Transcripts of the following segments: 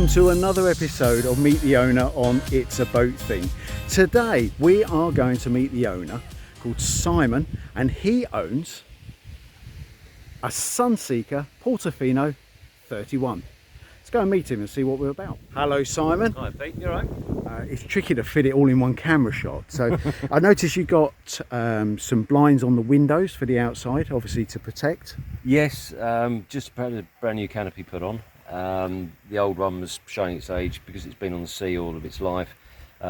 welcome to another episode of Meet the Owner on It's a Boat Thing. Today we are going to meet the owner called Simon, and he owns a Sunseeker Portofino 31. Let's go and meet him and see what we're about. Hello Simon. Hi Pete, you alright? It's tricky to fit it all in one camera shot, so I noticed you got some blinds on the windows for the outside, obviously to protect. Yes, just had a brand new canopy put on. The old one was showing its age because it's been on the sea all of its life. You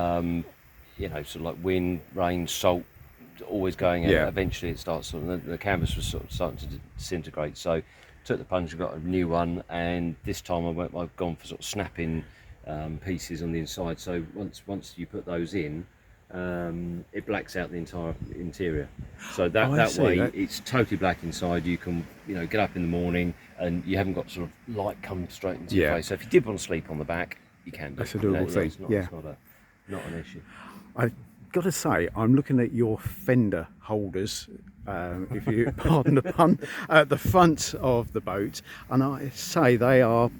know, sort of like wind, rain, salt, always going out. Yeah. Eventually it starts, the canvas was sort of starting to disintegrate. So took the plunge and got a new one, and this time I've gone for sort of snapping pieces on the inside. So once you put those in, it blacks out the entire interior. So that way it's totally black inside. You can, you know, get up in the morning and you haven't got sort of light coming straight into your face. So if you did want to sleep on the back, you can do. That's a doable thing. It's not an issue. I've got to say, I'm looking at your fender holders, if you pardon the pun, at the front of the boat, and I say they are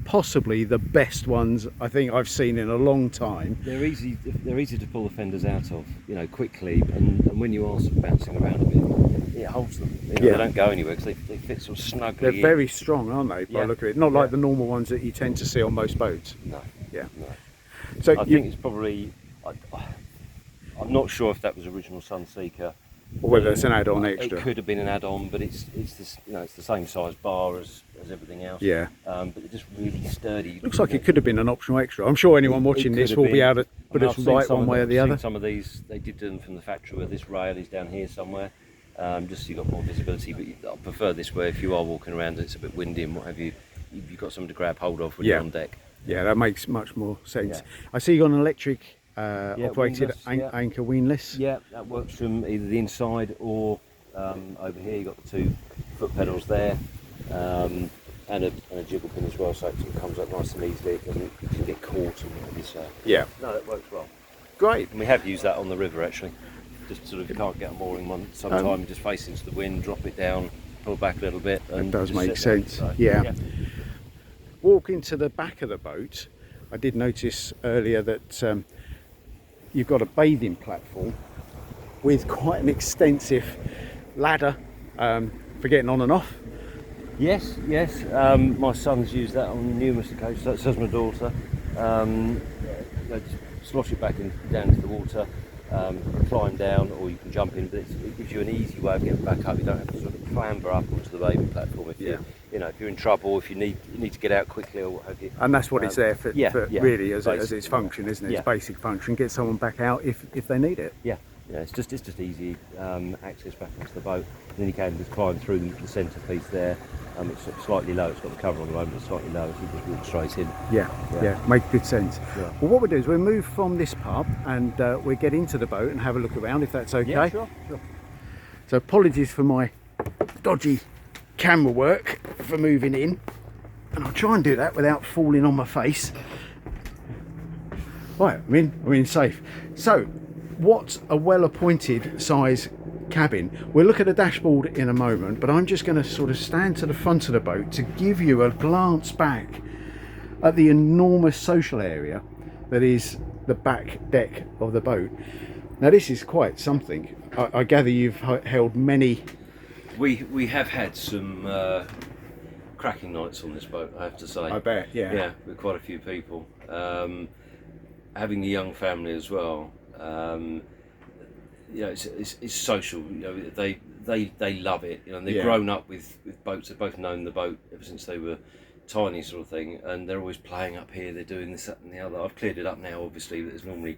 possibly the best ones I think I've seen in a long time. They're easy to pull the fenders out of, you know, quickly, and when you are sort of bouncing around a bit, it holds them. You know, they don't go anywhere because they fit sort of snugly. They're very strong, aren't they? By look at it, not like the normal ones that you tend to see on most boats. No. Yeah. No. So I think it's probably. I'm not sure if that was original Sunseeker, or whether it's an add-on extra. It could have been an add-on, but it's this, you know, it's the same size bar as everything else. Yeah. But they're just really sturdy. Looks like it could have been an optional extra. I'm sure anyone watching this will be able to put us right one way or the other. Some of these, they did do them from the factory where this rail is down here somewhere, just so you've got more visibility. But I prefer this where if you are walking around, it's a bit windy and what have you, you've got something to grab hold of when you're on deck. Yeah, that makes much more sense. Yeah. I see you got an electric operated anchor weanless. Yeah, that works from either the inside or over here. You've got the 2 foot pedals there, and a jiggle pin as well, so it sort of comes up nice and easily, and you can get caught and whatever. So yeah, no, that works well. Great. And we have used that on the river actually. Just sort of, you can't get a mooring one sometime, just face into the wind, drop it down, pull back a little bit. And it does make sense. So, yeah. Walk into the back of the boat. I did notice earlier that you've got a bathing platform with quite an extensive ladder for getting on and off. Yes. My son's used that on numerous occasions. So does my daughter. Just slosh it back down into the water, climb down, or you can jump in. But it gives you an easy way of getting back up. You don't have to sort of clamber up onto the bathing platform if you're in trouble, if you need to get out quickly or what have you. And that's what it's there for, really, as its function, isn't it? Its basic function, get someone back out if they need it. Yeah, it's just easy access back onto the boat. And then you can just climb through the centre piece there. It's sort of slightly low. It's got the cover on the moment, but slightly low. So you just walk straight in. Yeah, makes good sense. Yeah. Well, what we do is we move from this pub and we get into the boat and have a look around, if that's okay. Yeah, sure. So apologies for my dodgy camera work for moving in, and I'll try and do that without falling on my face. Right, I'm in safe. So what's a well-appointed size cabin? We'll look at the dashboard in a moment, but I'm just going to sort of stand to the front of the boat to give you a glance back at the enormous social area that is the back deck of the boat. Now this is quite something. I gather you've held many. We have had some cracking nights on this boat, I have to say. I bet, yeah. Yeah, with quite a few people. Having a young family as well. You know, it's social. You know, they love it. You know, and they've grown up with boats. They've both known the boat ever since they were tiny, sort of thing. And they're always playing up here. They're doing this, that, and the other. I've cleared it up now, obviously. But there's normally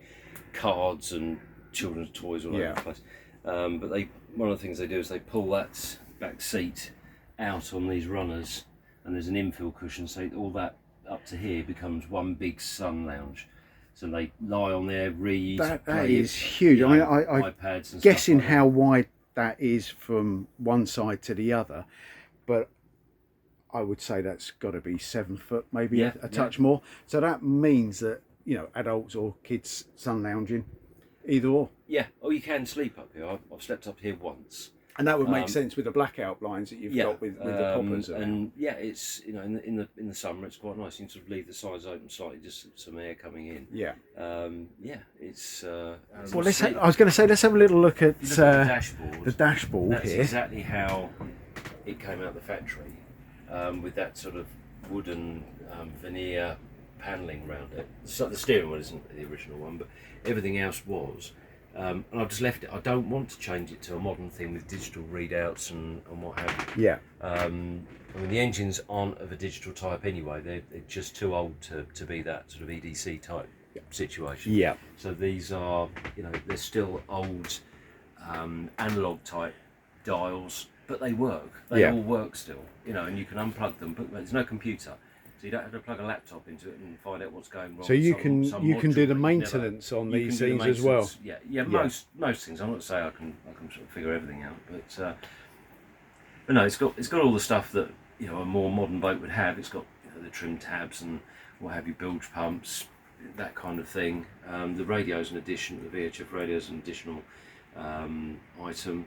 cards and children's toys all over the place. But one of the things they do is they pull that back seat out on these runners, and there's an infill cushion, so all that up to here becomes one big sun lounge. So they lie on there, read. That is huge. I mean, iPads and guessing stuff like how wide that is from one side to the other, but I would say that's got to be 7 foot, maybe a touch more. So that means that, you know, adults or kids sun lounging, either or. Yeah, or you can sleep up here. I've slept up here once. And that would make sense with the blackout blinds that you've got with the poppers. And yeah, it's in the summer it's quite nice. You can sort of leave the sides open slightly, just some air coming in. Yeah. It's. Well, I was going to say let's have a little look at the dashboard. The dashboard That's here. exactly how it came out of the factory, with that sort of wooden veneer panelling around it. So the steering wheel isn't the original one, but everything else was. And I've just left it. I don't want to change it to a modern thing with digital readouts and what have you. Yeah. I mean, the engines aren't of a digital type anyway. They're just too old to be that sort of EDC type situation. Yeah. So these are, they're still old analog type dials, but they work. They all work still, and you can unplug them, but there's no computer. So you don't have to plug a laptop into it and find out what's going wrong. So you can do the maintenance on these things as well. Yeah. Most things. I'm not saying I can sort of figure everything out, but no, it's got all the stuff that a more modern boat would have. It's got the trim tabs and what have you, bilge pumps, that kind of thing. The radio's an addition. The VHF radio's an additional item.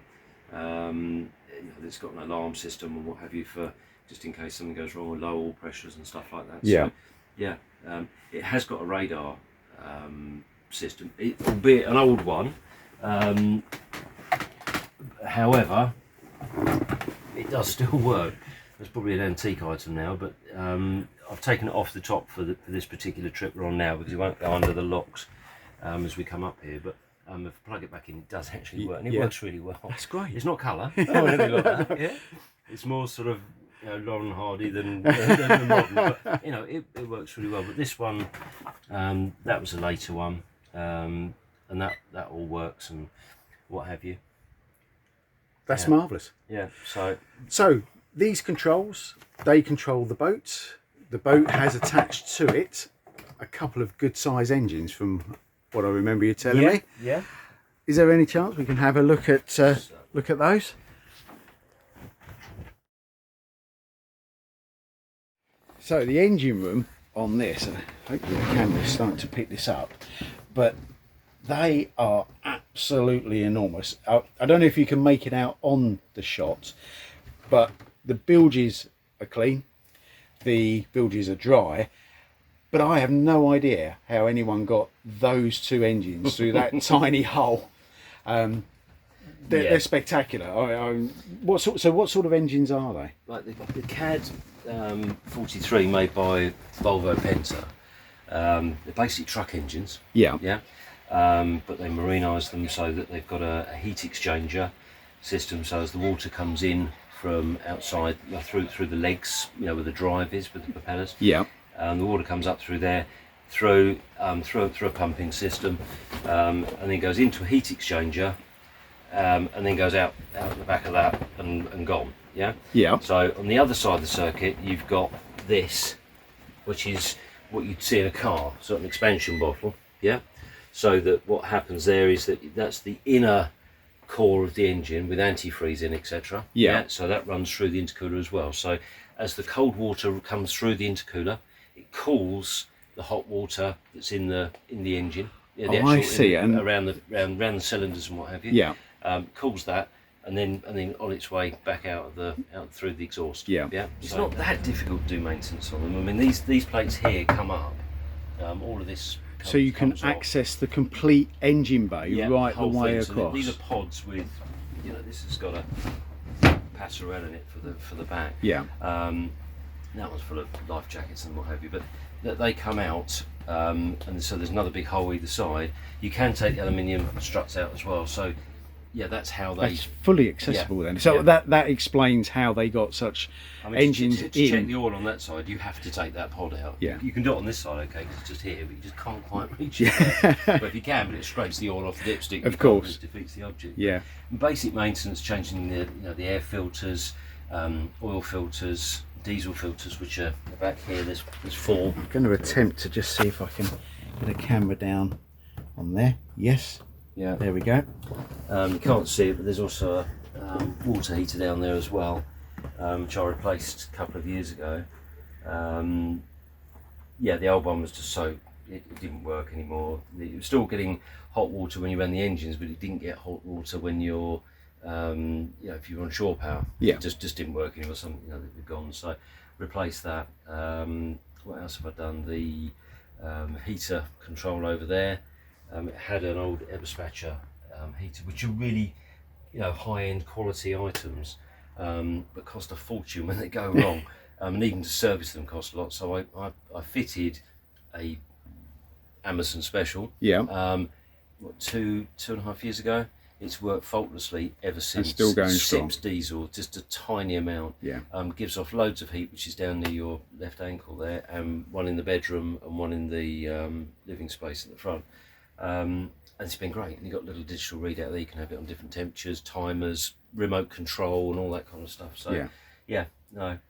It's got an alarm system and what have you for, just in case something goes wrong with low oil pressures and stuff like that. Yeah. So, it has got a radar system, albeit an old one. However, it does still work. It's probably an antique item now, but I've taken it off the top for this particular trip we're on now because it won't go under the locks as we come up here. But if I plug it back in, it does actually work, and it works really well. That's great. It's not colour or anything like that. Yeah. It's more sort of Lauren Hardy than the modern, but it works really well. But this one, that was a later one, and that all works and what have you. That's marvellous. Yeah. So these controls, they control the boat. The boat has attached to it a couple of good size engines from what I remember you telling me. Yeah. Is there any chance we can have a look at those? So the engine room on this, and hopefully the camera's starting to pick this up, but they are absolutely enormous. I don't know if you can make it out on the shot, but the bilges are clean, the bilges are dry, but I have no idea how anyone got those two engines through that tiny hole. They're spectacular. What sort of engines are they? Like the CAD 43 made by Volvo Penta. They're basically truck engines. Yeah. But they marinise them so that they've got a heat exchanger system. So as the water comes in from outside through the legs, where the drive is with the propellers. Yeah. The water comes up through there, through a pumping system, and then goes into a heat exchanger, and then goes out the back of that and gone. Yeah. So on the other side of the circuit, you've got this, which is what you'd see in a car, sort of an expansion bottle. Yeah. So that what happens there is that's the inner core of the engine with antifreeze in, etc. Yeah. So that runs through the intercooler as well. So as the cold water comes through the intercooler, it cools the hot water that's in the engine. Yeah, I see. And around the cylinders and what have you. Yeah. Cools that, and then on its way back out through the exhaust. Yeah. Yeah. It's not that difficult to do maintenance on them. I mean, these plates here come up. All of this. So you can access the complete engine bay right the way across. So these are pods with, this has got a passerelle in it for the back. Yeah. That one's full of life jackets and what have you, but they come out, and so there's another big hole either side. You can take the aluminium struts out as well. So yeah, that's how they. That's fully accessible then. So that explains how they got such engines to check the oil on that side, you have to take that pod out. Yeah. You can do it on this side, okay, because it's just here, but you just can't quite reach it. But if you can, but it scrapes the oil off the dipstick. Of course. It defeats the object. Yeah. Basic maintenance, changing the air filters, oil filters, diesel filters, which are back here. There's 4. I'm going to attempt to just see if I can get a camera down on there. Yes. Yeah. There we go. You can't see it, but there's also a water heater down there as well, which I replaced a couple of years ago. The old one was just it didn't work anymore. It was still getting hot water when you ran the engines, but it didn't get hot water when you're if you were on shore power, Yeah. it just didn't work anymore. Some, they've gone. So replaced that. What else have I done? The heater control over there. It had an old Eberspacher heater, which are really, high-end quality items, but cost a fortune when they go wrong. And even to service them cost a lot. So I fitted a Amazon special. Yeah. 2.5 years ago. It's worked faultlessly ever since. And still going strong. Sips diesel, just a tiny amount. Yeah. Gives off loads of heat, which is down near your left ankle there, and one in the bedroom and one in the living space at the front. And it's been great. And you've got a little digital readout there. You can have it on different temperatures, timers, remote control, and all that kind of stuff. So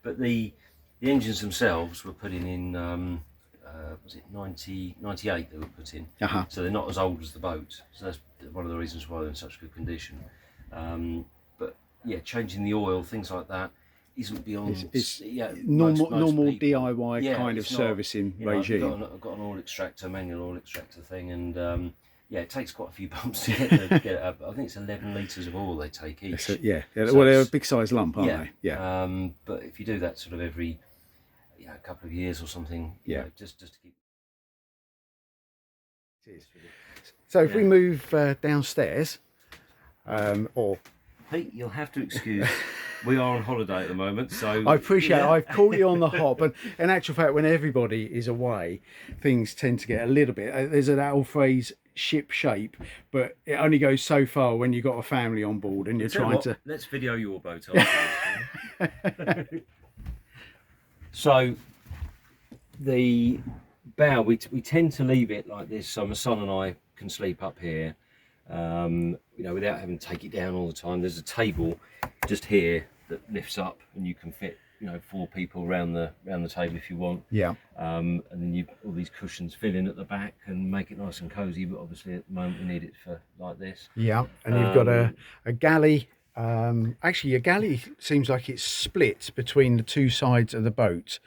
but the engines themselves were put in was it 98 they were put in. So they're not as old as the boat. So that's one of the reasons why they're in such good condition. But yeah, changing the oil, things like that, isn't beyond. It's normal people. DIY kind of servicing regime. I've got an oil extractor, manual oil extractor thing, and it takes quite a few bumps to get it up. I think it's 11 litres of oil they take each. So well, they're a big size lump, aren't they? Yeah. But if you do that sort of every a couple of years or something, just to keep. So if we move downstairs, or Pete, you'll have to excuse. We are on holiday at the moment, so I appreciate I've caught you on the hop, and in actual fact, when everybody is away, things tend to get a little bit. There's an old phrase, ship shape, but it only goes so far when you've got a family on board and you're trying to. Let's video your boat. So the bow, we tend to leave it like this, so my son and I can sleep up here, without having to take it down all the time. There's a table just here that lifts up, and you can fit 4 people around the table if you want. Yeah. And then you all these cushions fill in at the back and make it nice and cozy. But obviously at the moment we need it for like this. Yeah, and you've got a galley. Actually, a galley seems like it's split between the two sides of the boat.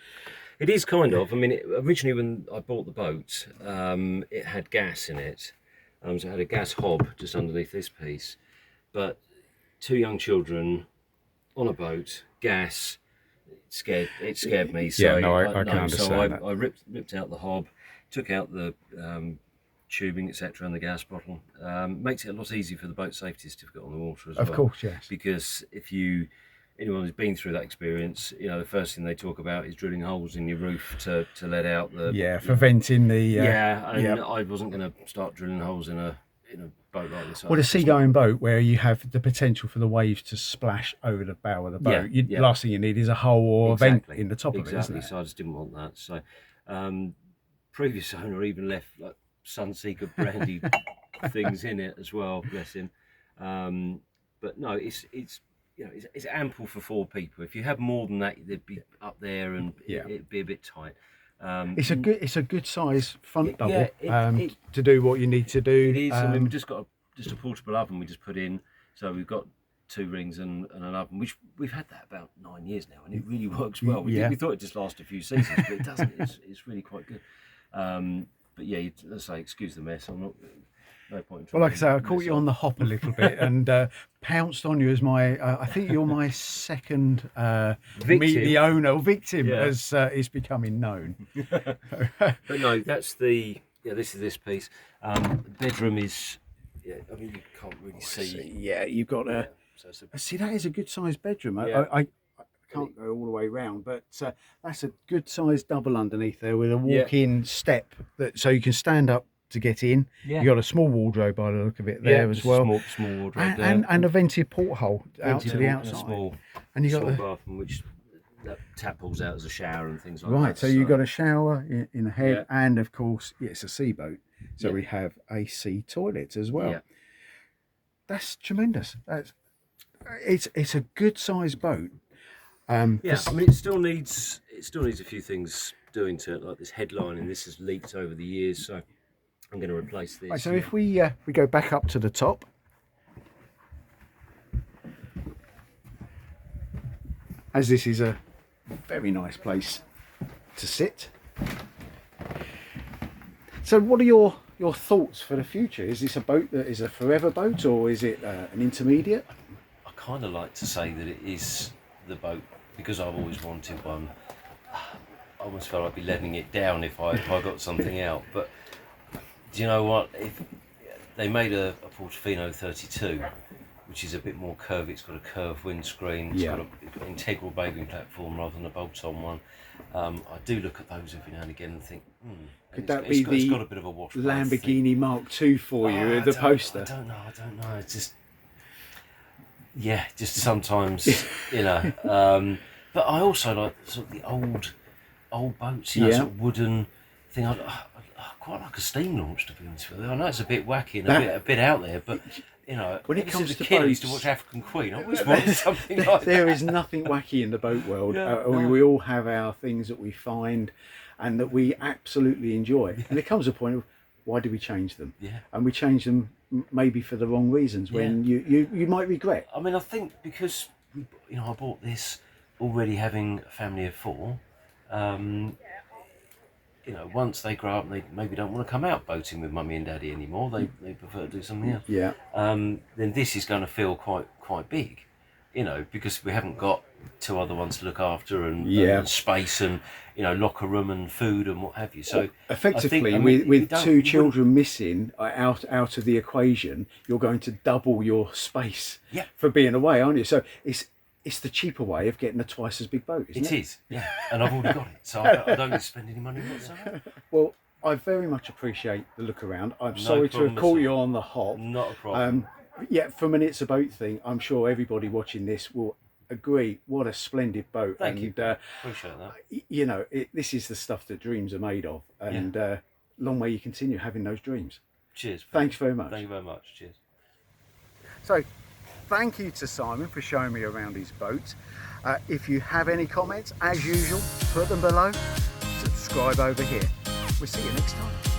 It is kind of. I mean, originally when I bought the boat, it had gas in it. So it had a gas hob just underneath this piece. But 2 young children on a boat, gas, it scared me. So I can understand that. I ripped out the hob, took out the tubing, etc., and the gas bottle. Makes it a lot easier for the boat safety certificate on the water as well. Of course, yes. Because if anyone who's been through that experience, the first thing they talk about is drilling holes in your roof to let out the for venting the I wasn't going to start drilling holes in a boat like this. Well, a seagoing boat where you have the potential for the waves to splash over the bow of the boat. Last thing you need is a hole or a vent in the top of it, isn't it? So I just didn't want that. So previous owner even left like Sunseeker brandy things in it as well, bless him. But no, it's ample for 4 people. If you have more than that, they'd be up there and it'd be a bit tight. It's a good size front double to do what you need to do. It is. I mean, we've just got a portable oven we just put in, so we've got 2 rings and an oven, which we've had that about 9 years now, and it really works well. We thought it just lasted a few seasons, but it doesn't. It's really quite good. But yeah, let's say excuse the mess. I'm not. No point. Well, like I say, I caught you on the hop a little bit and pounced on you as my. I think you're my second victim. Meet the owner victim, as is becoming known. But no, that's the. Yeah, this is this piece. The bedroom is. Yeah, I mean you can't really see. Yeah, you've got a. See, that is a good sized bedroom. I can't go all the way round, but that's a good sized double underneath there with a walk-in step so you can stand up to get in. You've got a small wardrobe by the look of it there as well. Small wardrobe there. And a vented porthole out to the outside. And you got a bathroom which that tap pulls out as a shower and things like that. Right, so you've got a shower in the head, and of course it's a sea boat, so we have a sea toilet as well. That's tremendous. It's a good sized boat. I mean it still needs a few things doing to it, like this headline, and this has leaked over the years, so I'm going to replace this. Right, so if we go back up to the top, as this is a very nice place to sit. So what are your thoughts for the future? Is this a boat that is a forever boat, or is it an intermediate? kind of like to say that it is the boat because I've always wanted one. I almost felt I'd be letting it down if I got something out. But do you know what? If they made a Portofino 32, which is a bit more curvy. It's got a curved windscreen. It's got an integral bathing platform rather than a bolt-on one. I do look at those every now and again and think, could that be it's got a bit of a wash Lamborghini Mark II for you, the poster? I don't know. It's just, just sometimes, you know. But I also like sort of the old boats, you know, sort of wooden thing. I quite like a steam launch, to be honest with you. I know it's a bit wacky and a bit out there, but you know, when it comes to kid, boats, I used to watch African Queen. I always wanted something like that. There is nothing wacky in the boat world. We all have our things that we find and that we absolutely enjoy. And there comes a point of, why do we change them? Yeah. And we change them maybe for the wrong reasons when you might regret. I mean, I think because, you know, I bought this already having a family of 4. You know, once they grow up and they maybe don't want to come out boating with mummy and daddy anymore, they prefer to do something else. Yeah. Then this is going to feel quite big, you know, because we haven't got 2 other ones to look after and space and, you know, locker room and food and what have you. So effectively, with 2 children missing out of the equation, you're going to double your space for being away, aren't you? So it's the cheaper way of getting a twice as big boat, isn't it? It is, yeah. And I've already got it, so I don't need to spend any money whatsoever. Well, I very much appreciate the look around. I'm sorry to have caught you on the hop. Not a problem. From an It's a Boat thing, I'm sure everybody watching this will agree. What a splendid boat. Thank you. Appreciate that. You know, this is the stuff that dreams are made of. And long may you continue having those dreams. Cheers. Thanks very much. Thank you very much. Cheers. So, thank you to Simon for showing me around his boat. If you have any comments, as usual, put them below. Subscribe over here. We'll see you next time.